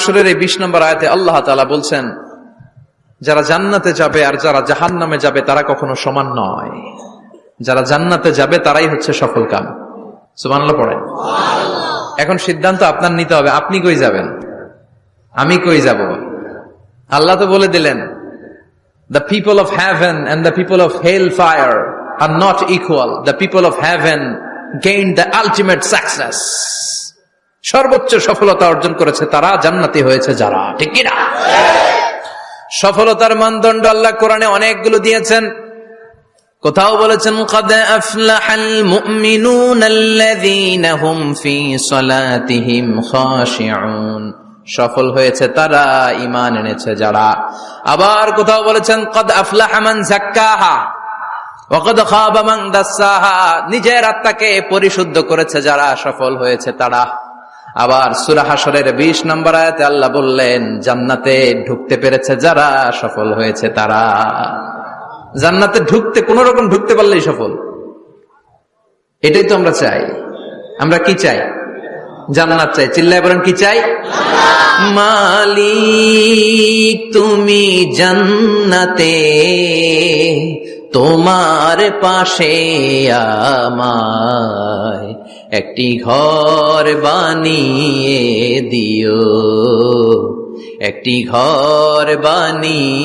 হাশরের এই 20 নম্বর আয়াতে আল্লাহ তাআলা বলছেন, যারা জান্নাতে যাবে আর যারা জাহান্নামে যাবে তারা কখনো সমান নয়। যারা জান্নাতে যাবে তারাই হচ্ছে সফল কাম। সুবহানাল্লাহ পড়েন। এখন সিদ্ধান্ত আপনার নিতে হবে, আপনি কই যাবেন, আমি কই যাব। আল্লাহ তো বলে দিলেন, the people of heaven and the people of hellfire are not equal. The people of heaven gained the ultimate success. সর্বোচ্চ সফলতা অর্জন করেছে তারা, জান্নাতি হয়েছে যারা। ঠিক কি না? সফলতার মানদণ্ড আল্লাহ কোরআনে অনেকগুলো দিয়েছেন। কোথাও বলেছেন, قد أفلح المؤمنون الذين هم في صلاتهم خاشعون, সফল হয়েছে তারা, ঈমান এনেছে যারা। আবার কোথাও বলেছেন, قد أفلح من زكاها وقد خاب من دساها, নিজের আত্মাকে পরিশুদ্ধ করেছে যারা, সফল হয়েছে তারা। আবার সূরা হাশরের 20 নম্বর আয়াতে আল্লাহ বললেন, জান্নাতে ঢুকতে পেরেছে যারা, সফল হয়েছে তারা। জান্নাতে ঢুকতে, কোন রকম ঢুকতে পারলেই সফল। এটাই তো আমরা চাই। আমরা কি চাই? জান্নাত চাই। চিল্লায় বলেন, কি চাই? মালিক তুমি জান্নাতে, তোমার পাশে আমায় একটি ঘর বানিয়ে দিও, একটি ঘর বানিয়ে